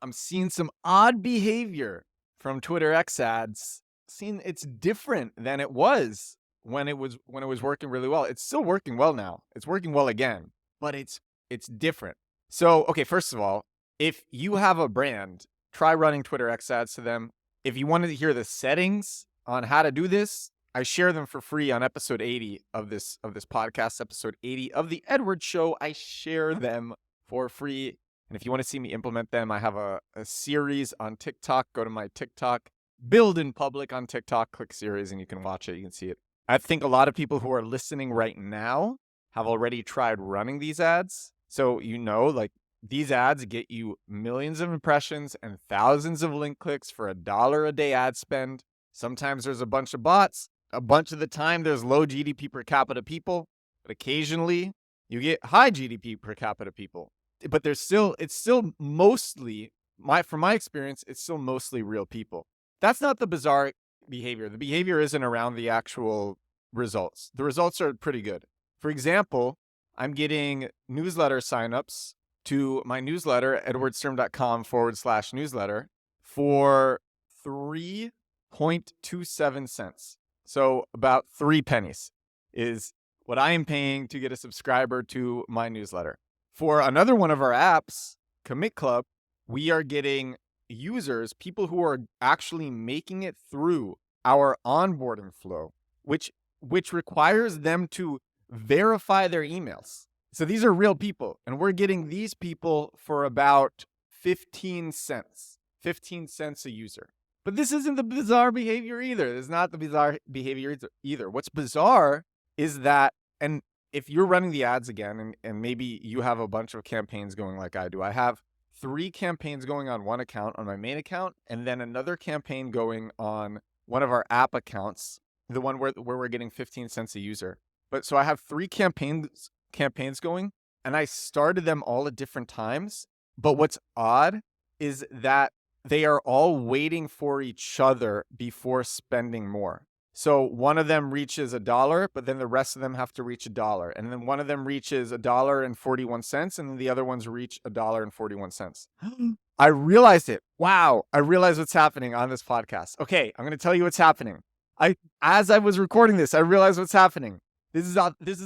I'm seeing some odd behavior from Twitter X ads. Seeing it's different than it was when it was working really well. It's still working well now. It's working well again, but it's different. So, okay, first of all, if you have a brand, try running Twitter X ads to them. If you wanted to hear the settings on how to do this, I share them for free on episode 80 of this podcast, episode 80 of the Edward Show. I share them for free. And if you want to see me implement them, I have a series on TikTok. Go to my TikTok, Build in Public on TikTok, click series, and you can watch it. You can see it. I think a lot of people who are listening right now have already tried running these ads. So, like these ads get you millions of impressions and thousands of link clicks for $1 a day ad spend. Sometimes there's a bunch of bots. A bunch of the time there's low GDP per capita people, but occasionally you get high GDP per capita people. But it's still mostly, from my experience, it's still mostly real people. That's not the bizarre behavior. The behavior isn't around the actual results. The results are pretty good. For example, I'm getting newsletter signups to my newsletter, edwardsturm.com/newsletter, for 3.27 cents. So about 3 pennies is what I am paying to get a subscriber to my newsletter. For another one of our apps, Commit Club, we are getting users, people who are actually making it through our onboarding flow, which requires them to verify their emails. So these are real people, and we're getting these people for about 15 cents a user. But this isn't the bizarre behavior either. It's not the bizarre behavior either. What's bizarre is that, and if you're running the ads again, and maybe you have a bunch of campaigns going like I do, I have 3 campaigns going on one account, on my main account, and then another campaign going on one of our app accounts, the one where we're getting 15 cents a user. But so I have 3 campaigns going, and I started them all at different times. But what's odd is that they are all waiting for each other before spending more. So one of them reaches $1, but then the rest of them have to reach $1. And then one of them reaches $1.41, and then the other ones reach $1.41. I realized it. Wow. I realized what's happening on this podcast. Okay, I'm going to tell you what's happening. As I was recording this, I realized what's happening. This is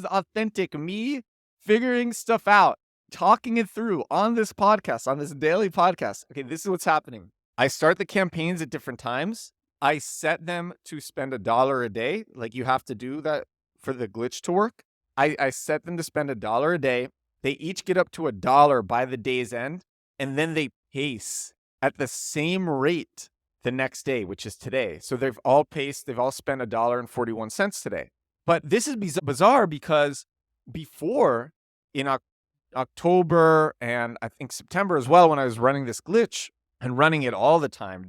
authentic me figuring stuff out, talking it through on this podcast, on this daily podcast. Okay, this is what's happening. I start the campaigns at different times. I set them to spend $1 a day. Like you have to do that for the glitch to work. I set them to spend $1 a day. They each get up to $1 by the day's end, and then they pace at the same rate the next day, which is today. So they've all spent $1.41 today. But this is bizarre because before, in October and I think September as well, when I was running this glitch and running it all the time,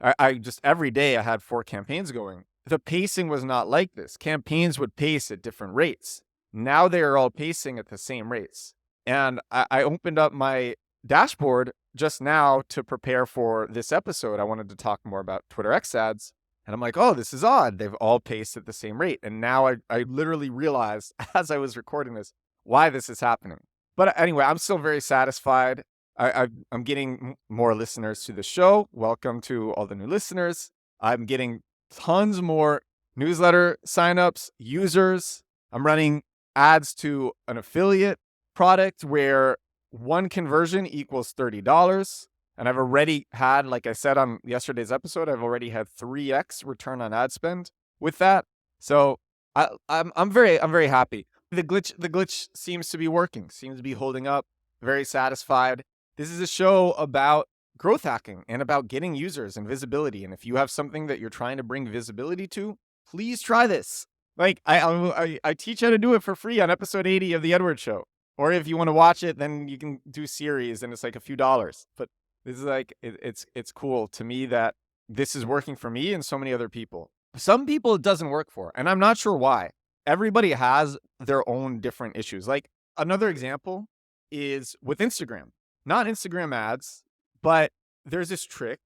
I just every day I had 4 campaigns going. The pacing was not like this. Campaigns would pace at different rates. Now they are all pacing at the same rates. And I opened up my dashboard just now to prepare for this episode. I wanted to talk more about Twitter X ads. And I'm like, oh, this is odd. They've all paced at the same rate. And now I literally realized as I was recording this why this is happening. But anyway, I'm still very satisfied. I'm getting more listeners to the show. Welcome to all the new listeners. I'm getting tons more newsletter signups, users. I'm running ads to an affiliate product where one conversion equals $30. And I've already had, like I said on yesterday's episode, I've already had 3x return on ad spend with that. So I'm very happy. The glitch seems to be working, seems to be holding up. Very satisfied. This is a show about growth hacking and about getting users and visibility. And if you have something that you're trying to bring visibility to, please try this. Like I teach how to do it for free on episode 80 of the Edward Show. Or if you want to watch it, then you can do series and it's like a few dollars. But this is like, it's cool to me that this is working for me and so many other people. Some people it doesn't work for, and I'm not sure why. Everybody has their own different issues. Like another example is with Instagram. Not Instagram ads, but there's this trick,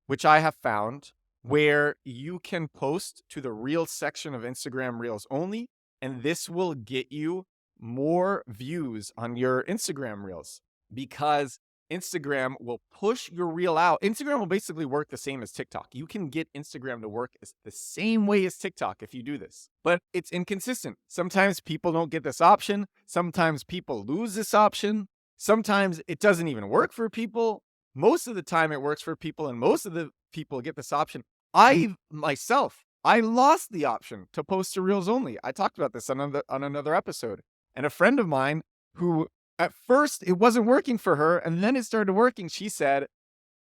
which I have found, where you can post to the Reels section of Instagram Reels only, and this will get you more views on your Instagram Reels because Instagram will push your reel out. Instagram will basically work the same as TikTok. You can get Instagram to work the same way as TikTok if you do this, but it's inconsistent. Sometimes people don't get this option. Sometimes people lose this option. Sometimes it doesn't even work for people. Most of the time it works for people, and most of the people get this option. I lost the option to post to reels only. I talked about this on another episode. And a friend of mine who at first it wasn't working for her, and then it started working, she said,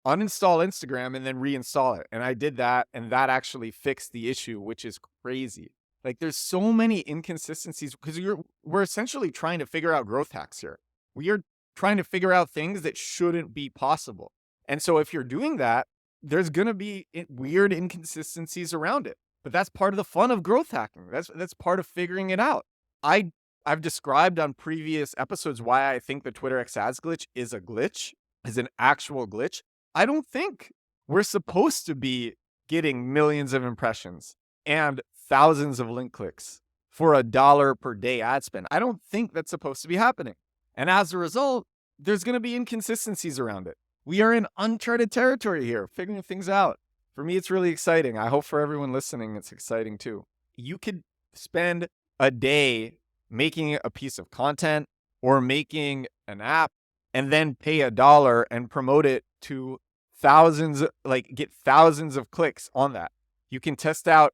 uninstall Instagram and then reinstall it. And I did that, and that actually fixed the issue, which is crazy. Like, there's so many inconsistencies because we're essentially trying to figure out growth hacks here. We are trying to figure out things that shouldn't be possible. And so if you're doing that, there's going to be weird inconsistencies around it. But that's part of the fun of growth hacking. That's part of figuring it out. I've described on previous episodes why I think the Twitter X ads glitch is a glitch, is an actual glitch. I don't think we're supposed to be getting millions of impressions and thousands of link clicks for $1 per day ad spend. I don't think that's supposed to be happening. And as a result, there's going to be inconsistencies around it. We are in uncharted territory here, figuring things out. For me, it's really exciting. I hope for everyone listening, it's exciting too. You could spend a day making a piece of content or making an app and then pay $1 and promote it to get thousands of clicks on that. You can test out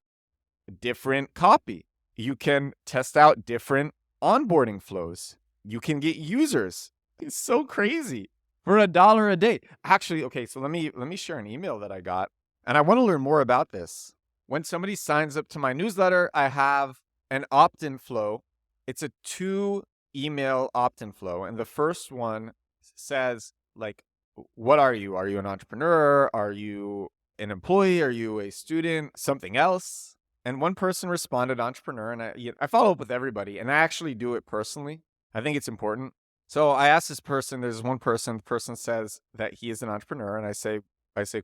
different copy. You can test out different onboarding flows. You can get users. It's so crazy for $1 a day. Actually, okay, so let me share an email that I got, and I want to learn more about this. When somebody signs up to my newsletter, I have an opt-in flow. It's a 2-email opt-in flow, and the first one says, like, what are you? Are you an entrepreneur? Are you an employee? Are you a student? Something else? And one person responded entrepreneur, and I follow up with everybody, and I actually do it personally. I think it's important. So I asked this person, there's one person, the person says that he is an entrepreneur, and I say,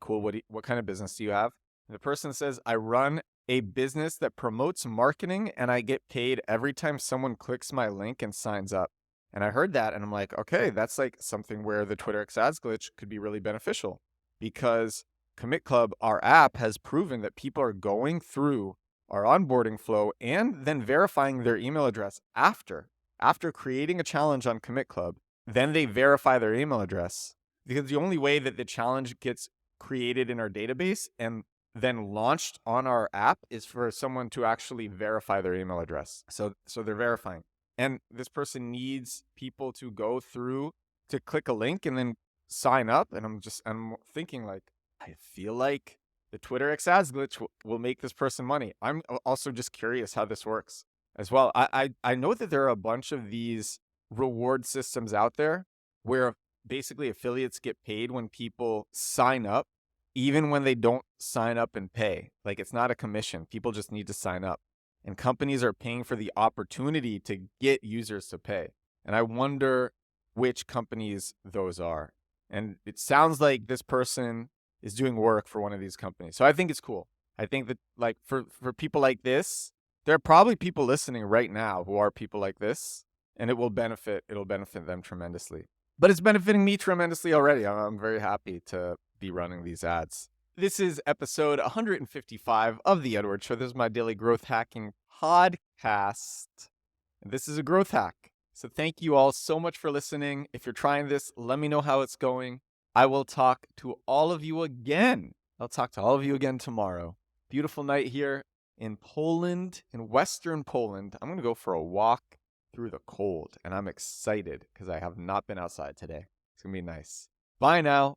cool, what kind of business do you have? And the person says, I run a business that promotes marketing, and I get paid every time someone clicks my link and signs up. And I heard that, and I'm like, okay, that's like something where the Twitter X ads glitch could be really beneficial, because Commit Club, our app, has proven that people are going through our onboarding flow and then verifying their email address after creating a challenge on Commit Club. Then they verify their email address, because the only way that the challenge gets created in our database and then launched on our app is for someone to actually verify their email address. So they're verifying. And this person needs people to go through to click a link and then sign up. And I'm thinking, like, I feel like the Twitter X ads glitch will make this person money. I'm also just curious how this works as well. I know that there are a bunch of these reward systems out there where basically affiliates get paid when people sign up, even when they don't sign up and pay. Like, it's not a commission. People just need to sign up. And companies are paying for the opportunity to get users to pay. And I wonder which companies those are. And it sounds like this person is doing work for one of these companies. So I think it's cool. I think that, like, for people like this, there are probably people listening right now who are people like this, and it'll benefit them tremendously. But it's benefiting me tremendously already. I'm very happy to be running these ads. This is episode 155 of The Edward Show. This is my daily growth hacking podcast. And this is a growth hack. So thank you all so much for listening. If you're trying this, let me know how it's going. I will talk to all of you again. I'll talk to all of you again tomorrow. Beautiful night here in Poland, in Western Poland. I'm going to go for a walk through the cold, and I'm excited because I have not been outside today. It's going to be nice. Bye now.